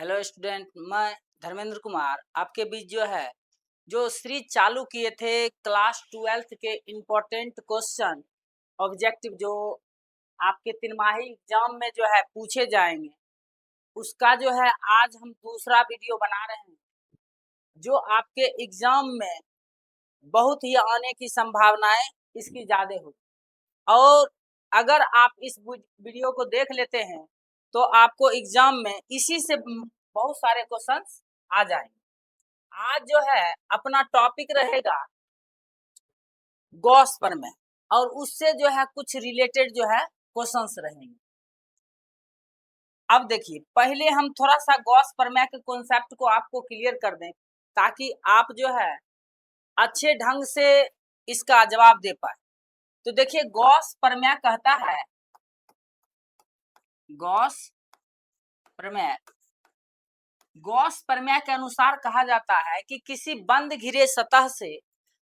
Hello student, मैं धर्मेंद्र कुमार आपके बीच जो सीरीज चालू किए थे क्लास 12th के इम्पोर्टेंट क्वेश्चन ऑब्जेक्टिव जो आपके तिमाही एग्जाम में पूछे जाएंगे, उसका आज हम दूसरा वीडियो बना रहे हैं जो आपके एग्जाम में बहुत ही आने की संभावनाएं इसकी ज़्यादा होगी। और अगर आप इस वीडियो को देख लेते हैं तो आपको एग्जाम में इसी से बहुत सारे क्वेश्चंस आ जाएंगे। आज अपना टॉपिक रहेगा गॉस प्रमेय और उससे कुछ रिलेटेड क्वेश्चंस रहेंगे। अब देखिए, पहले हम थोड़ा सा गॉस प्रमेय के कॉन्सेप्ट को आपको क्लियर कर दें ताकि आप अच्छे ढंग से इसका जवाब दे पाए। तो देखिए, गॉस प्रमेय कहता है, गॉस प्रमेय के अनुसार कहा जाता है कि किसी बंद घिरे सतह से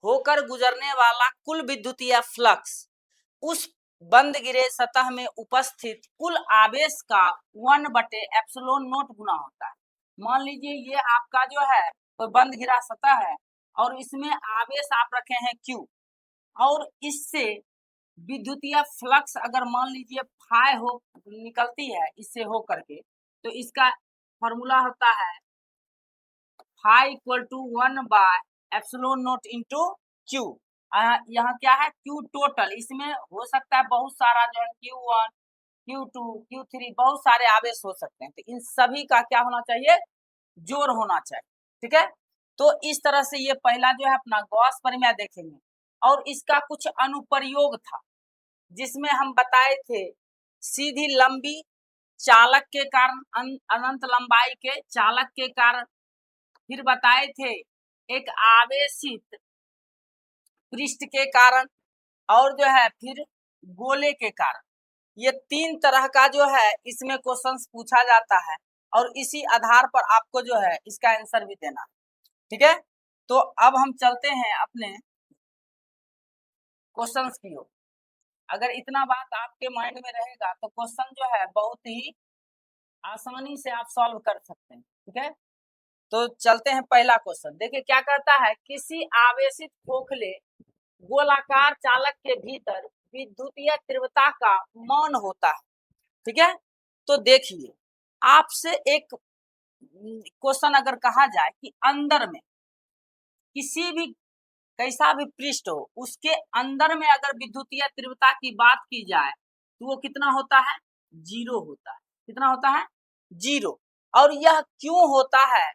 होकर गुजरने वाला कुल विद्युतीय फ्लक्स उस बंद घिरे सतह में उपस्थित कुल आवेश का 1/ε0 गुना होता है। मान लीजिए ये आपका तो बंद घिरा सतह है और इसमें आवेश आप रखे हैं Q और इससे विद्युतीय फ्लक्स अगर मान लीजिए फाई हो निकलती है इससे हो करके, तो इसका फॉर्मूला होता है phi equal to 1/ε0 into Q। यहाँ क्या है, Q टोटल, इसमें हो सकता है बहुत सारा Q1 Q2 Q3 बहुत सारे आवेश हो सकते हैं, तो इन सभी का क्या होना चाहिए, जोड़ होना चाहिए। ठीक है, तो इस तरह से ये पहला अपना गॉस प्रमेय देखेंगे और इसका कुछ अनुप्रयोग था जिसमें हम बताए थे सीधी लंबी चालक के कारण, अनंत लंबाई के चालक के कारण, फिर बताए थे एक आवेशित पृष्ठ के कारण और फिर गोले के कारण। ये तीन तरह का इसमें क्वेश्चंस पूछा जाता है और इसी आधार पर आपको इसका आंसर भी देना। ठीक है, तो अब हम चलते हैं अपने क्वेश्चंस की ओर। अगर इतना बात आपके माइंड में रहेगा तो क्वेश्चन बहुत ही आसानी से आप सॉल्व कर सकते हैं। ठीक है, तो चलते हैं पहला क्वेश्चन। देखिए क्या कहता है, किसी आवेशित खोखले गोलाकार चालक के भीतर विद्युतीय तीव्रता का मान होता है। ठीक है, तो देखिए आपसे एक क्वेश्चन अगर कहा जाए कि अंदर में किसी भी कैसा भी पृष्ठ हो उसके अंदर में अगर विद्युतीय तीव्रता की बात की जाए तो वो कितना होता है, 0 होता है। कितना होता है, 0। और यह क्यों होता है,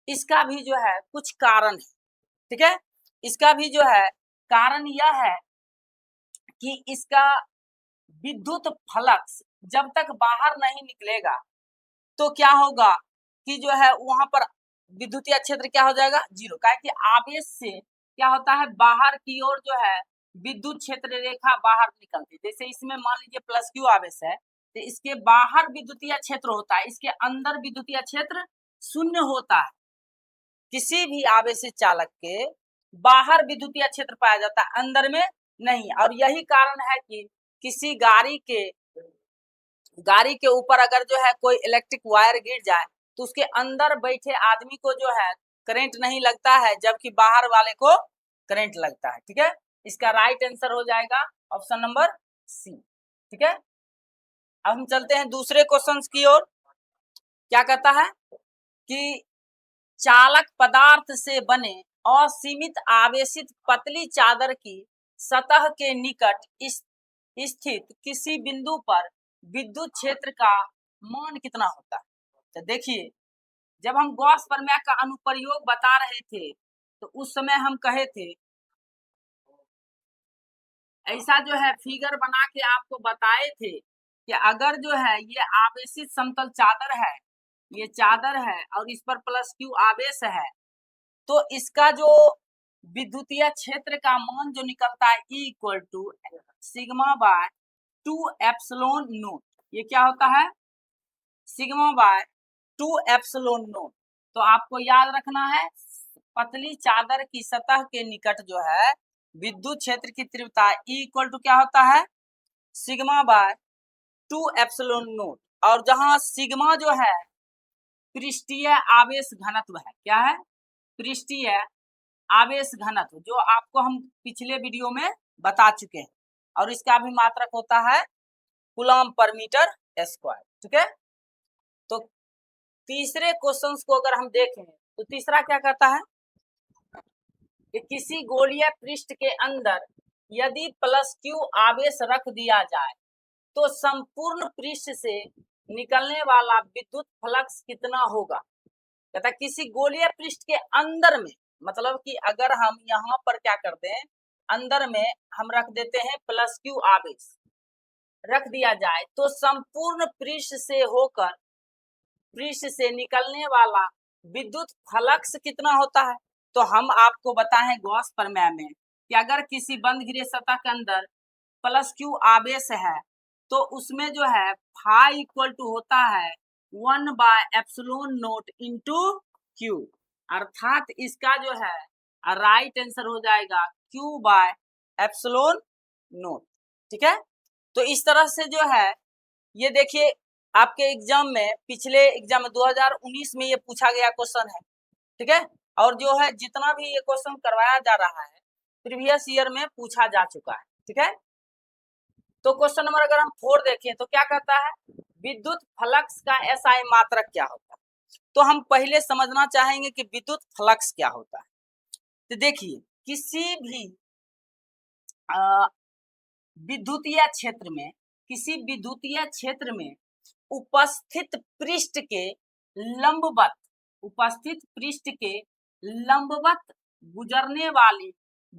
इसका भी कुछ कारण है। ठीक है, इसका भी कारण यह है कि इसका विद्युत फ्लक्स जब तक बाहर नहीं निकलेगा तो क्या होगा कि वहां पर विद्युतीय क्षेत्र क्या हो जाएगा, 0। काहे कि आवेश से क्या होता है, बाहर की ओर विद्युत क्षेत्र रेखा बाहर निकलती है। जैसे इसमें मान लीजिए प्लस Q आवेश है तो इसके बाहर विद्युतीय क्षेत्र होता है, इसके अंदर विद्युतीय क्षेत्र 0 होता है। किसी भी आवेशित चालक के बाहर विद्युतीय क्षेत्र पाया जाता है, अंदर में नहीं। और यही कारण है कि किसी गाड़ी के ऊपर अगर कोई इलेक्ट्रिक वायर गिर जाए तो उसके अंदर बैठे आदमी को करंट नहीं लगता है, जबकि बाहर वाले को करंट लगता है। ठीक है, इसका राइट आंसर हो जाएगा ऑप्शन नंबर सी। ठीक है, अब हम चलते हैं दूसरे क्वेश्चन की ओर। क्या कहता है कि चालक पदार्थ से बने असीमित आवेशित पतली चादर की सतह के निकट स्थित किसी बिंदु पर विद्युत क्षेत्र का मान कितना होता है। तो देखिए, जब हम गॉस प्रमेय का अनुप्रयोग बता रहे थे तो उस समय हम कहे थे ऐसा फिगर बना के आपको बताए थे कि अगर ये आवेशित समतल चादर है, ये चादर है और इस पर प्लस Q आवेश है, तो इसका जो विद्युतीय क्षेत्र का मान जो निकलता है E equal to sigma by 2ε0। ये क्या होता है, सिग्मा बाय 2ε0। तो आपको याद रखना है पतली चादर की सतह के निकट विद्युत क्षेत्र की तीव्रता E इक्वल टू क्या होता है, सिग्मा बाय 2ε0। और जहां सिग्मा पृष्ठीय आवेश घनत्व है। क्या है? पृष्ठीय आवेश घनत्व, जो आपको हम पिछले वीडियो में बता चुके हैं, और इसका भी मात्रक होता है कूलम पर मीटर स्क्वायर। ठीक है, तो तीसरे क्वेश्चन को अगर हम देखें तो तीसरा क्या कहता है कि किसी गोलीय पृष्ठ के अंदर यदि +q आवेश रख दिया जाए तो संपूर्ण पृष्ठ से निकलने वाला विद्युत फ्लक्स कितना होगा। कहता है किसी गोलीय पृष्ठ के अंदर में, मतलब कि अगर हम यहाँ पर क्या करते हैं, अंदर में हम रख देते हैं +q आवेश रख दिया जाए तो संपूर्ण पृष्ठ से होकर पृष्ठ से निकलने वाला विद्युत फ्लक्स कितना होता है। तो हम आपको बताएं गॉस प्रमेय में कि अगर किसी बंद घिरे सतह के अंदर +q आवेश है तो उसमें जो है फाई इक्वल टू होता है 1/ε0 इंटू q, अर्थात इसका जो है राइट आंसर हो जाएगा q/ε0। ठीक है, तो इस तरह से जो है ये देखिए आपके एग्जाम में, पिछले एग्जाम में 2019 में ये पूछा गया क्वेश्चन है। ठीक है, और जो है जितना भी ये क्वेश्चन करवाया जा रहा है प्रीवियस ईयर में पूछा जा चुका है। ठीक है, तो क्वेश्चन नंबर अगर हम 4 देखें तो क्या कहता है, विद्युत फ्लक्स का SI मात्रक क्या होता है। तो हम पहले समझना चाहेंगे कि विद्युत फ्लक्स क्या होता है। तो देखिए किसी भी विद्युतीय क्षेत्र में, किसी विद्युतीय क्षेत्र में उपस्थित पृष्ठ के लंबवत, उपस्थित पृष्ठ के लंबवत गुजरने वाली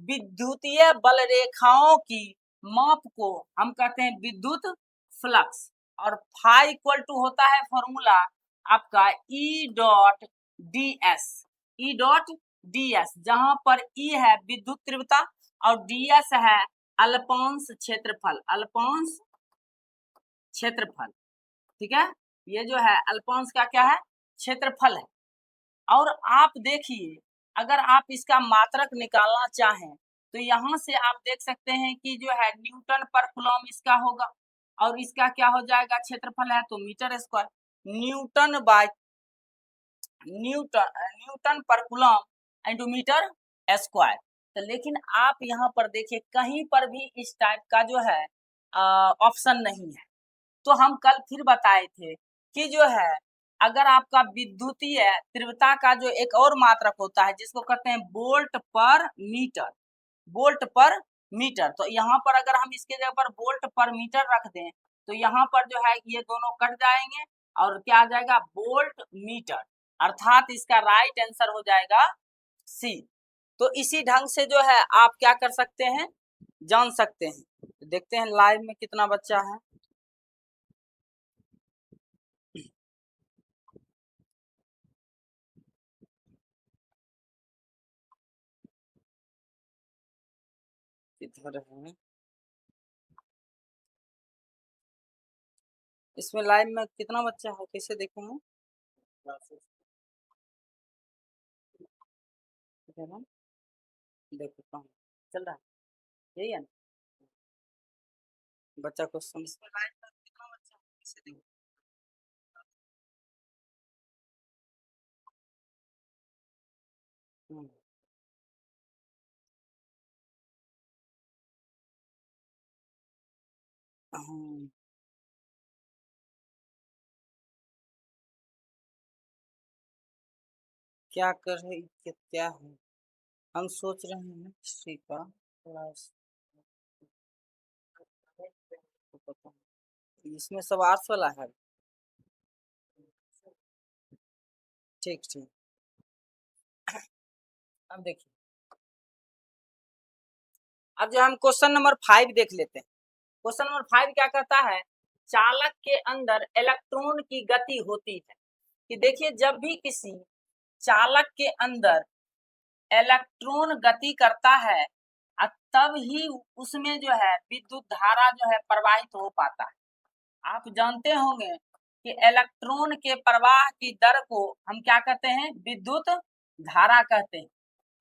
विद्युतीय बल रेखाओं की माप को हम कहते हैं विद्युत फ्लक्स, और फाई इक्वल टू होता है फॉर्मूला आपका E.ds, E.ds, जहां पर E है विद्युत तीव्रता और ds है अल्पांश क्षेत्रफल, अल्पांश क्षेत्रफल। ठीक है, ये जो है अल्पांश का क्या है, क्षेत्रफल है। और आप देखिए अगर आप इसका मात्रक निकालना चाहें तो यहाँ से आप देख सकते हैं कि जो है न्यूटन पर कूलम इसका होगा, और इसका क्या हो जाएगा, क्षेत्रफल है तो मीटर स्क्वायर, न्यूटन पर कूलम इंटू मीटर स्क्वायर। तो लेकिन आप यहाँ पर देखिए कहीं पर भी इस टाइप का जो है ऑप्शन नहीं है। तो हम कल फिर बताए थे कि जो है अगर आपका विद्युतीय तीव्रता का जो एक और मात्रक होता है जिसको कहते हैं वोल्ट पर मीटर, वोल्ट पर मीटर, तो यहाँ पर अगर हम इसके जगह पर वोल्ट पर मीटर रख दें तो यहाँ पर जो है ये दोनों कट जाएंगे और क्या आ जाएगा, वोल्ट मीटर, अर्थात इसका राइट आंसर हो जाएगा सी। तो इसी ढंग से जो है आप क्या कर सकते हैं, जान सकते हैं। देखते हैं लाइव में कितना बच्चा है। किधर है इसमें लाइव में कितना बच्चा है, कैसे देखूंगा, देखो कहाँ चल रहा है, यही है ना बच्चा को इसमें लाइव में कितना बच्चा है कैसे देखूं। हम्म, हम्म, क्या कर रहे, क्या है, हम सोच रहे हैं हिस्ट्री का थोड़ा तो पता नहीं। इसमें सब आर्ट्स वाला है। ठीक ठीक, अब देखिए, अब जो हम क्वेश्चन नंबर 5 देख लेते हैं। क्वेश्चन नंबर 5 क्या कहता है, चालक के अंदर इलेक्ट्रॉन की गति होती है। कि देखिए जब भी किसी चालक के अंदर इलेक्ट्रॉन गति करता है तब ही उसमें जो है विद्युत धारा जो है प्रवाहित हो पाता है। आप जानते होंगे कि इलेक्ट्रॉन के प्रवाह की दर को हम क्या कहते हैं, विद्युत धारा कहते हैं।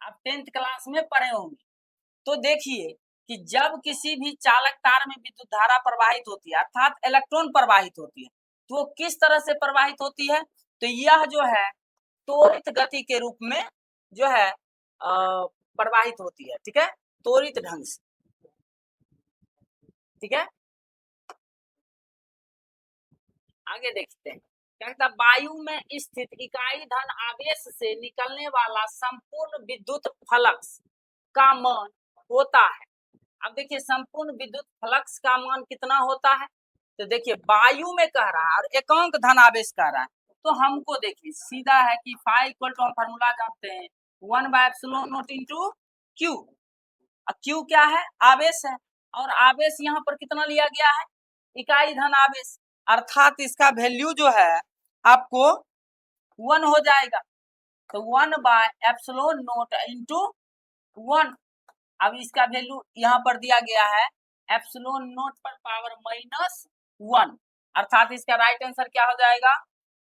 आप 10th क्लास में पढ़े होंगे। तो देखिए कि जब किसी भी चालक तार में विद्युत धारा प्रवाहित होती है अर्थात इलेक्ट्रॉन प्रवाहित होती है, तो वो किस तरह से प्रवाहित होती है, तो यह जो है त्वरित गति के रूप में जो है प्रवाहित होती है, ठीक है, त्वरित ढंग से, ठीक है। आगे देखते हैं क्या कहता है, वायु में स्थित इकाई धन आवेश से निकलने वाला संपूर्ण विद्युत फ्लक्स का मान होता है। अब देखिए संपूर्ण विद्युत फ्लक्स का मान कितना होता है, तो देखिए वायु में कह रहा है और एकांक धन आवेश कह रहा है, तो हमको देखिए सीधा है कि फाई इक्वल टू, हम फॉर्मूला जानते हैं 1/ε0 इंटू क्यू। क्यू क्या है, आवेश है, और आवेश यहाँ पर कितना लिया गया है, इकाई धन आवेश, अर्थात इसका वैल्यू जो है आपको 1 हो जाएगा। तो 1/ε0 इंटू 1। अब इसका वैल्यू यहाँ पर दिया गया है ε0 पर पावर -1, अर्थात इसका राइट आंसर क्या हो जाएगा,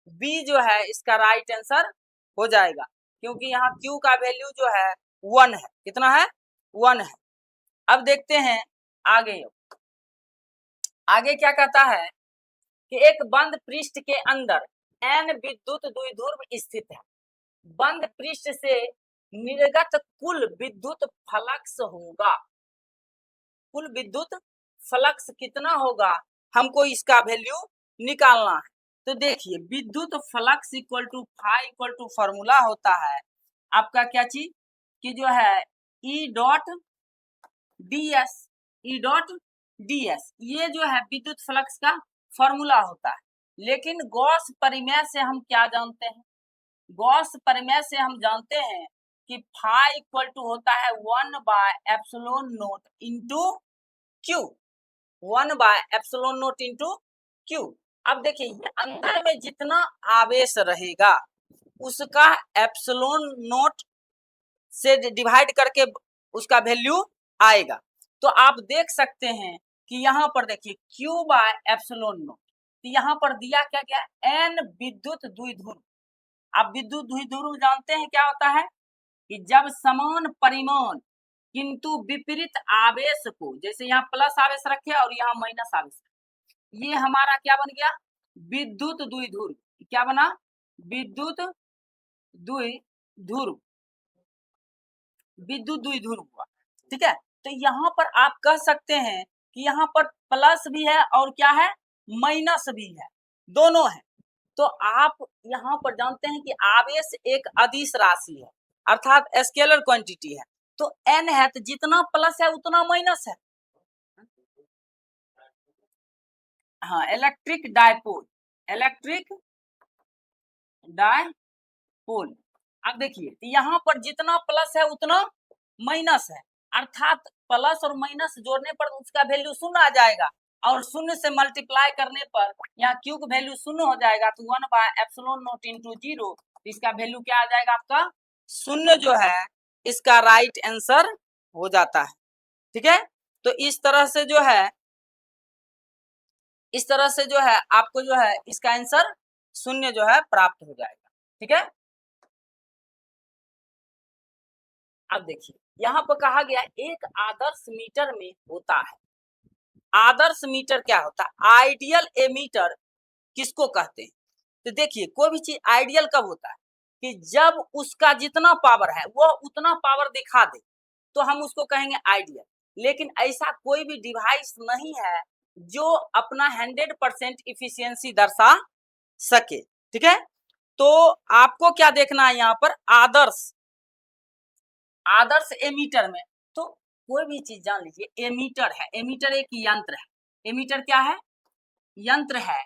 बी जो है इसका राइट आंसर हो जाएगा, क्योंकि यहाँ क्यू का वैल्यू जो है 1 है, कितना है, 1 है। अब देखते हैं आगे, आगे क्या कहता है कि एक बंद पृष्ठ के अंदर n विद्युत द्विध्रुव स्थित है, बंद पृष्ठ से निर्गत कुल विद्युत फ्लक्स होगा, कुल विद्युत फ्लक्स कितना होगा, हमको इसका वैल्यू निकालना है। तो देखिए विद्युत flux equal to phi equal to formula होता है आपका क्या चीज कि जो है E dot ds, E dot ds, ये जो है विद्युत फ्लक्स का फॉर्मूला होता है। लेकिन गॉस परिमेय से हम क्या जानते हैं, गॉस परिमेय से हम जानते हैं कि फाई इक्वल टू होता है 1/ε0 इंटू क्यू, 1/ε0 इंटू क्यू। अब देखिए अंदर में जितना आवेश रहेगा उसका ε0 से डिवाइड करके उसका वैल्यू आएगा। तो आप देख सकते हैं कि यहाँ पर देखिए Q/ε0, तो यहाँ पर दिया क्या गया, n विद्युत द्विध्रुव। आप विद्युत द्विध्रुव जानते हैं क्या होता है कि जब समान परिमाण किंतु विपरीत आवेश को, जैसे यहाँ प्लस आवेश रखे और यहाँ माइनस आवेश, ये हमारा क्या बन गया, विद्युत द्विध्रुव। क्या बना, विद्युत द्विध्रुव, विद्युत द्विध्रुव हुआ, ठीक है। तो यहाँ पर आप कह सकते हैं कि यहाँ पर प्लस भी है और क्या है, माइनस भी है, दोनों है। तो आप यहाँ पर जानते हैं कि आवेश एक अदिश राशि है, अर्थात स्केलर क्वांटिटी है। तो n है तो जितना प्लस है उतना माइनस है। हाँ, इलेक्ट्रिक डायपोल, इलेक्ट्रिक डायपोल। अब देखिए यहाँ पर जितना प्लस है उतना माइनस है, अर्थात प्लस और माइनस जोड़ने पर उसका वैल्यू 0 आ जाएगा, और 0 से मल्टीप्लाई करने पर यहाँ क्यू का वैल्यू 0 हो जाएगा, तो 1/ε0 इंटू 0, इसका वैल्यू क्या आ जाएगा आपका 0 जो है इसका राइट आंसर हो जाता है, ठीक है। तो इस तरह से जो है, इस तरह से जो है आपको जो है इसका आंसर 0 जो है प्राप्त हो जाएगा, ठीक है। अब देखिए यहाँ पर कहा गया एक आदर्श मीटर में होता है, आदर्श मीटर क्या होता है, आइडियल एमीटर किसको कहते हैं। तो देखिए कोई भी चीज आइडियल कब होता है कि जब उसका जितना पावर है वो उतना पावर दिखा दे, तो हम उसको कहेंगे आइडियल। लेकिन ऐसा कोई भी डिवाइस नहीं है जो अपना 100% इफिशियंसी दर्शा सके, ठीक है। तो आपको क्या देखना है यहाँ पर, आदर्श, आदर्श एमीटर में, तो कोई भी चीज जान लीजिए एमीटर है, एमीटर एक यंत्र है, एमीटर क्या है, यंत्र है,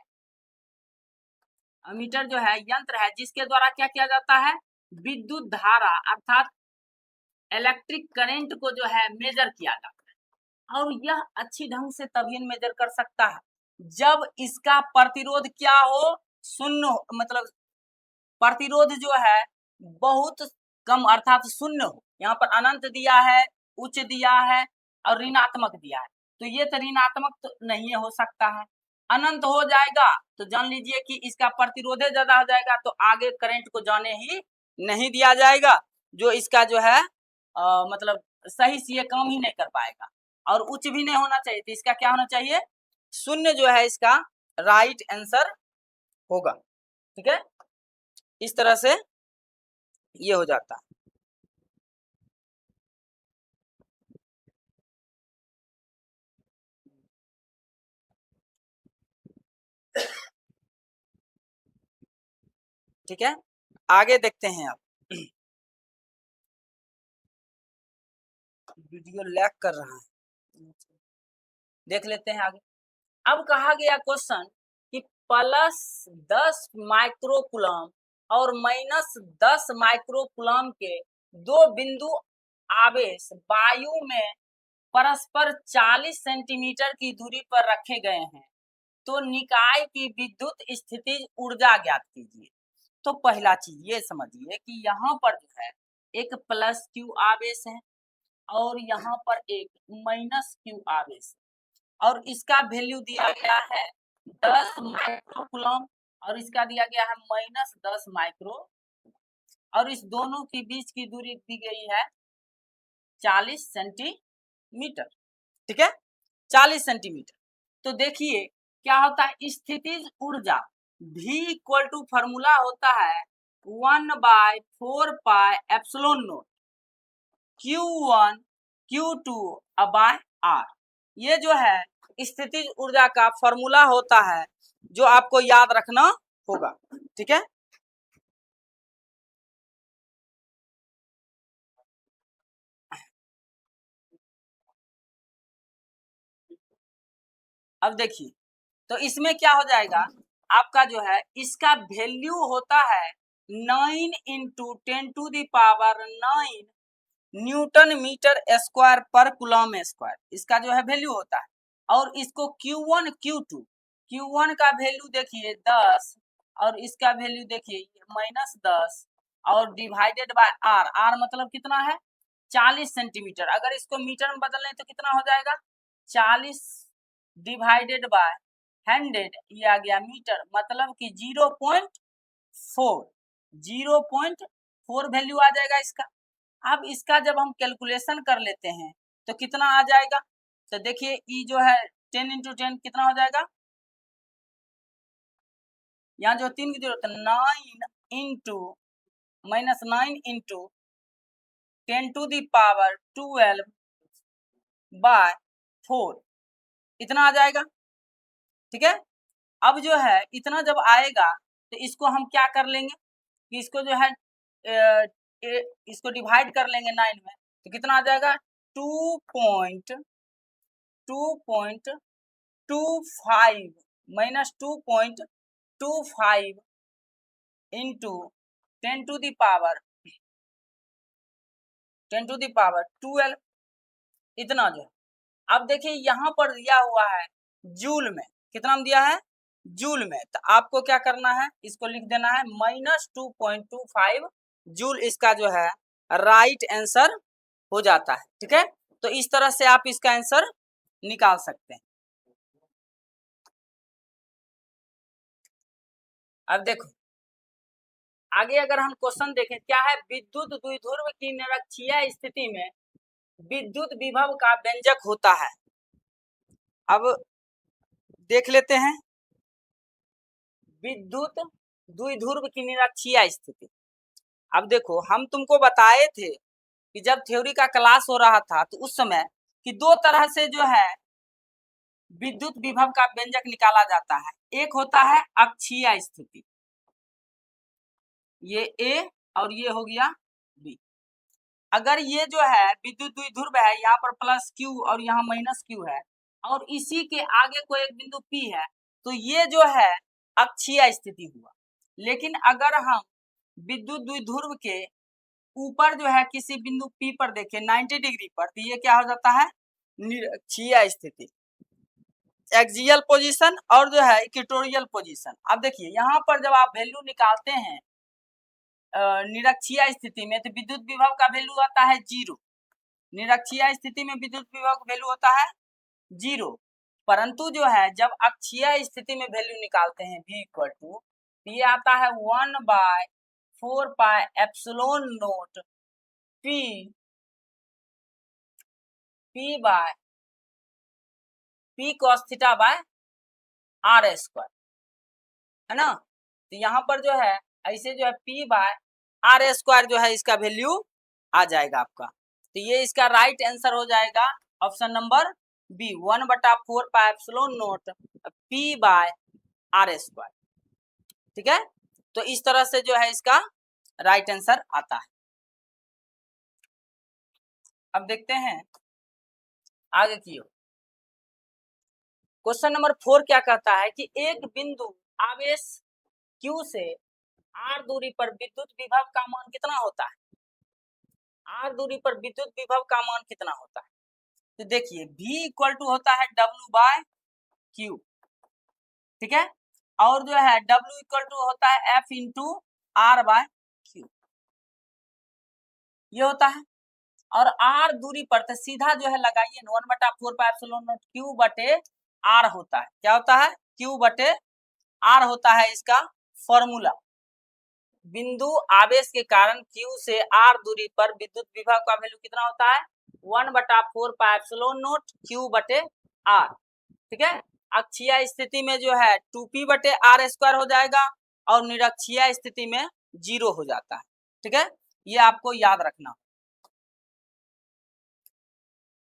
एमीटर जो है यंत्र है जिसके द्वारा क्या किया जाता है, विद्युत धारा अर्थात इलेक्ट्रिक करंट को जो है मेजर किया जाता है। और यह अच्छी ढंग से तभी मेजर कर सकता है जब इसका प्रतिरोध क्या हो, शून्य, मतलब प्रतिरोध जो है बहुत कम अर्थात शून्य हो। यहाँ पर अनंत दिया है, उच्च दिया है और ऋणात्मक दिया है, तो ये तो ऋणात्मक तो नहीं हो सकता है। अनंत हो जाएगा तो जान लीजिए कि इसका प्रतिरोध ज्यादा हो जाएगा, तो आगे करंट को जाने ही नहीं दिया जाएगा, जो इसका जो है मतलब सही से ये काम ही नहीं कर पाएगा। और उच्च भी नहीं होना चाहिए, तो इसका क्या होना चाहिए, शून्य जो है इसका राइट आंसर होगा, ठीक है। इस तरह से ये हो जाता है। ठीक है, आगे देखते हैं आप। वीडियो लैग कर रहा है, देख लेते हैं आगे। अब कहा गया क्वेश्चन कि +10 माइक्रोकुलम और -10 माइक्रोकुलम के दो बिंदु आवेश वायु में परस्पर 40 सेंटीमीटर की दूरी पर रखे गए हैं, तो निकाय की विद्युत स्थितिज ऊर्जा ज्ञात कीजिए। तो पहला चीज ये समझिए कि यहाँ पर जो है एक +Q आवेश है और यहाँ पर एक -Q आवेश है, और इसका वैल्यू दिया गया है 10 माइक्रोकुलम और इसका दिया गया है -10 माइक्रो, और इस दोनों के बीच की दूरी दी गई है 40 सेंटीमीटर। ठीक है, 40 सेंटीमीटर। तो देखिए क्या होता है, स्थितिज ऊर्जा V इक्वल टू फॉर्मूला होता है 1/4πε0 Q1 Q2 R। ये जो है स्थितिज ऊर्जा का फॉर्मूला होता है जो आपको याद रखना होगा। ठीक है, अब देखिए तो इसमें क्या हो जाएगा, आपका जो है इसका वैल्यू होता है 9 इंटू 10⁻⁹ न्यूटन मीटर स्क्वायर पर कूलम स्क्वायर, इसका जो है वैल्यू होता है। और इसको Q1 Q2, Q1 का वैल्यू देखिए 10 और इसका वैल्यू देखिए -10 और डिवाइडेड बाय R। R मतलब कितना है 40 सेंटीमीटर। अगर इसको मीटर में बदल लें तो कितना हो जाएगा 40 डिवाइडेड बाय 100, ये आ गया मीटर, मतलब कि 0.4 वैल्यू आ जाएगा इसका। अब इसका जब हम कैलकुलेशन कर लेते हैं तो कितना आ जाएगा, तो देखिए ई जो है 10 इंटू 10 कितना हो जाएगा, यहाँ जो 3 की जरूरत है 9 इंटू 10⁻12 बाय 4, इतना आ जाएगा। ठीक है, अब जो है इतना जब आएगा तो इसको हम क्या कर लेंगे कि इसको जो है इसको डिवाइड कर लेंगे 9 में, तो कितना आ जाएगा 2.25 -2.25 इंटू 10⁻12, इतना जो है। अब देखिए यहाँ पर दिया हुआ है जूल में, कितना में दिया है जूल में, तो आपको क्या करना है इसको लिख देना है -2.25 जूल, इसका जो है राइट आंसर हो जाता है। ठीक है, तो इस तरह से आप इसका आंसर निकाल सकते हैं। अब देखो आगे अगर हम क्वेश्चन देखें, क्या है विद्युत द्विध्रुव की निरक्षीय स्थिति में विद्युत विभव का व्यंजक होता है। अब देख लेते हैं विद्युत द्विध्रुव की निरक्षीय स्थिति। अब देखो हम तुमको बताए थे कि जब थ्योरी का क्लास हो रहा था तो उस समय कि दो तरह से जो है विद्युत विभव का व्यंजक निकाला जाता है। एक होता है अक्षीय स्थिति, ये ए और ये हो गया बी। अगर ये जो है विद्युत द्विध्रुव है, यहाँ पर +Q और यहाँ -Q है और इसी के आगे कोई एक बिंदु P है, तो ये जो है अक्षीय स्थिति हुआ। लेकिन अगर हम विद्युत द्विध्रुव के ऊपर जो है किसी बिंदु P पर देखें 90 डिग्री पर, तो ये क्या हो जाता है निरक्षीय स्थिति, एक्सियल पोजीशन और जो है इक्वेटोरियल पोजीशन। अब देखिए यहाँ पर जब आप वैल्यू निकालते हैं निरक्षीय स्थिति में, तो विद्युत विभव का वैल्यू आता है 0। निरक्षीय स्थिति में विद्युत विभव का वैल्यू होता है 0, परंतु जो है जब अक्षीय स्थिति में वैल्यू निकालते हैं V इक्वल टू, ये आता है 1/4πε0 P cos theta by R square, है ना। तो यहाँ पर जो है ऐसे जो है P बाय आर स्क्वायर जो है इसका वैल्यू आ जाएगा आपका। तो ये इसका राइट आंसर हो जाएगा option number B, 1/4 pi epsilon naught P by r square. ठीक है, तो इस तरह से जो है इसका राइट आंसर आता है। अब देखते हैं आगे की ओर। क्वेश्चन नंबर 4 क्या कहता है कि एक बिंदु आवेश Q से r दूरी पर विद्युत विभव का मान कितना होता है? r दूरी पर विद्युत विभव का मान कितना होता है? तो देखिए V इक्वल टू होता है W बाय Q। ठीक है, और जो है W इक्वल टू होता है F into R by Q, ये होता है। और R दूरी पर तो सीधा जो है लगाइए 1/4 पाई एप्सिलॉन नॉट Q बटे R होता है। क्या होता है? Q बटे R होता है इसका फॉर्मूला। बिंदु आवेश के कारण Q से R दूरी पर विद्युत विभव का वैल्यू कितना होता है? 1/4 पाई एप्सिलॉन नॉट Q बटे R। ठीक है, अक्षीय स्थिति में जो है 2P बटे R स्क्वायर हो जाएगा और निरक्षीय स्थिति में 0 हो जाता है। ठीक है, ये आपको याद रखना।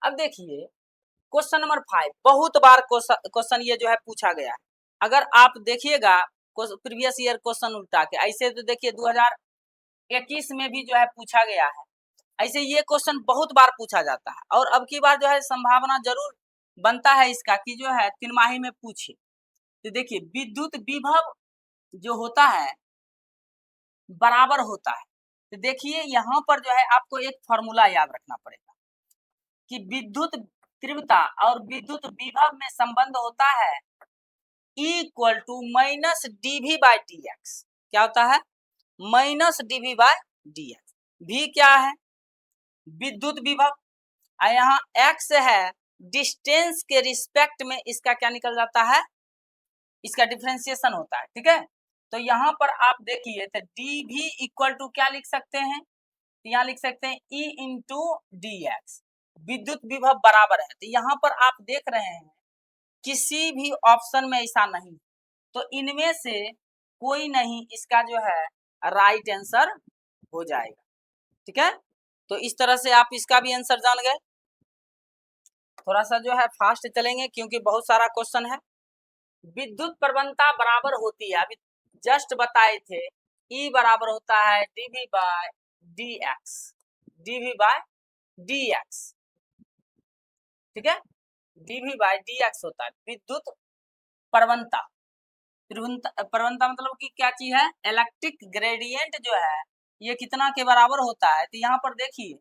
अब देखिए क्वेश्चन नंबर 5, बहुत बार क्वेश्चन ये जो है पूछा गया है। अगर आप देखिएगा प्रीवियस ईयर क्वेश्चन उल्टा के, ऐसे तो देखिए 2021 में भी जो है पूछा गया है। ऐसे ये क्वेश्चन बहुत बार पूछा जाता है और अब की बार जो है संभावना जरूर बनता है इसका कि जो है तिमाही में पूछे। तो देखिए विद्युत विभव जो होता है बराबर होता है। तो देखिए यहाँ पर जो है आपको एक फॉर्मूला याद रखना पड़ेगा कि विद्युत तीव्रता और विद्युत विभव में संबंध होता है equal to minus dV by d x. क्या होता है? Minus dV by d x. भी क्या है? विद्युत विभव, और यहाँ एक्स है डिस्टेंस के रिस्पेक्ट में इसका क्या निकल जाता है? इसका डिफरेंशिएशन होता है। ठीक है, तो यहाँ पर आप देखिए तो डी भी इक्वल टू क्या लिख सकते हैं? यहाँ लिख सकते हैं E इंटू डी एक्स। विद्युत विभव बराबर है, तो यहाँ पर आप देख रहे हैं किसी भी ऑप्शन में ऐसा नहीं, तो इनमें से कोई नहीं इसका जो है राइट आंसर हो जाएगा। ठीक है, तो इस तरह से आप इसका भी आंसर जान गए। थोड़ा सा जो है फास्ट चलेंगे क्योंकि बहुत सारा क्वेश्चन है। विद्युत प्रवणता बराबर होती है, अभी जस्ट बताए थे, E बराबर होता है dV by dx, dV by dx। ठीक है, dV बाय dx होता है विद्युत प्रवणता। प्रवणता मतलब कि क्या चीज है? इलेक्ट्रिक ग्रेडियंट जो है ये कितना के बराबर होता है? तो यहाँ पर देखिए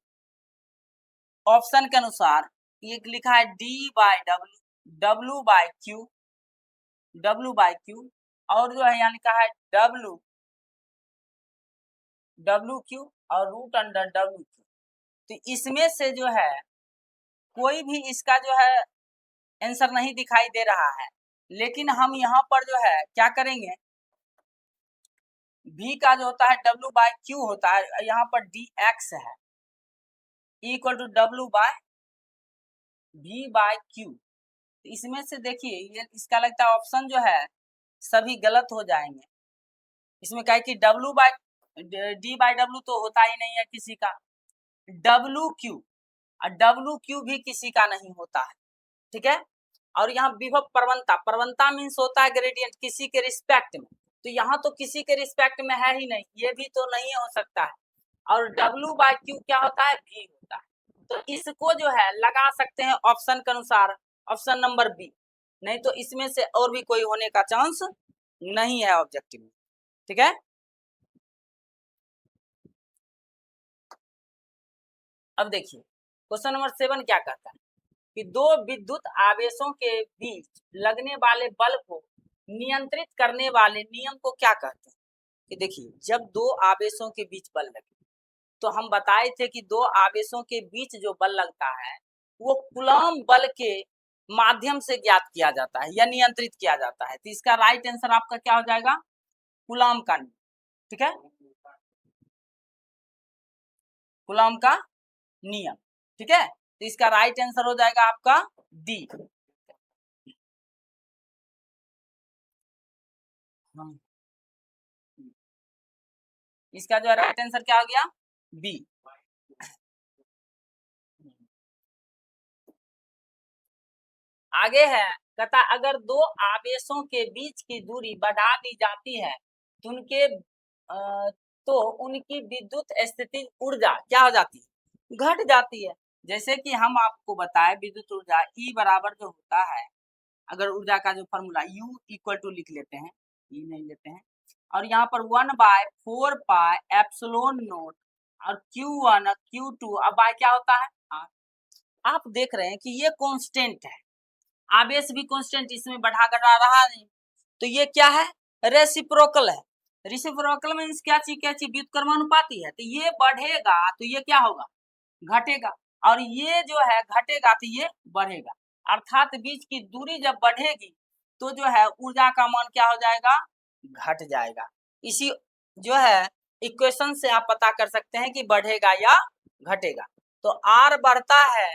ऑप्शन के अनुसार ये लिखा है D by W, W by Q, W by Q, और जो है यहाँ लिखा है W, W Q और रूट अंडर W Q। तो इसमें से जो है कोई भी इसका जो है आंसर नहीं दिखाई दे रहा है, लेकिन हम यहाँ पर जो है क्या करेंगे, V का जो होता है W बाय Q होता है, यहाँ पर dx है equal to W by V by Q। इसमें से देखिए ये इसका लगता है ऑप्शन जो है सभी गलत हो जाएंगे। इसमें क्या है कि W by D by W तो होता ही नहीं है किसी का, WQ और WQ भी किसी का नहीं होता है। ठीक है, और यहाँ विभव प्रवणता, प्रवणता मीन्स होता है ग्रेडियंट किसी के रिस्पेक्ट में, तो यहाँ तो किसी के रिस्पेक्ट में है ही नहीं, ये भी तो नहीं हो सकता है। और W बाय Q क्या होता है? V होता है। तो इसको जो है लगा सकते हैं ऑप्शन के अनुसार, ऑप्शन नंबर बी, नहीं तो इसमें से और भी कोई होने का चांस नहीं है ऑब्जेक्टिव में। ठीक है, अब देखिए क्वेश्चन नंबर 7 क्या कहता है कि दो विद्युत आवेशों के बीच लगने वाले बल को नियंत्रित करने वाले नियम को क्या कहते हैं? कि देखिए जब दो आवेशों के बीच बल लगे, तो हम बताए थे कि दो आवेशों के बीच जो बल लगता है वो कूलॉम बल के माध्यम से ज्ञात किया जाता है या नियंत्रित किया जाता है। तो इसका राइट आंसर आपका क्या हो जाएगा? कूलॉम का नियम। ठीक है, कूलॉम का नियम। ठीक है, तो इसका राइट आंसर हो जाएगा आपका डी। हाँ। इसका जो है राइट आंसर क्या हो गया, बी। आगे है, कहता अगर दो आवेशों के बीच की दूरी बढ़ा दी जाती है तो उनकी विद्युत स्थिति ऊर्जा क्या हो जाती है, घट जाती है। जैसे कि हम आपको बताए विद्युत ऊर्जा E बराबर जो होता है, अगर ऊर्जा का जो फॉर्मूला U इक्वल टू लिख लेते हैं, E नहीं लेते हैं, और यहाँ पर 1/4 पाई एप्सिलॉन नॉट और Q1 Q2 अब बाय क्या होता है R। आप देख रहे हैं कि ये कांस्टेंट है, आवेश भी कांस्टेंट, इसमें बढ़ा घटा रहा नहीं, तो ये क्या है, रेसिप्रोकल है। रेसिप्रोकल मींस क्या चीज व्युत्क्रमानुपाती है, तो ये बढ़ेगा तो ये क्या होगा, घटेगा, और ये जो है घटेगा तो ये बढ़ेगा, अर्थात बीच की दूरी जब बढ़ेगी तो जो है ऊर्जा का मान क्या हो जाएगा, घट जाएगा। इसी जो है इक्वेशन से आप पता कर सकते हैं कि बढ़ेगा या घटेगा। तो R बढ़ता है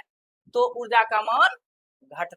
तो ऊर्जा का मान घटता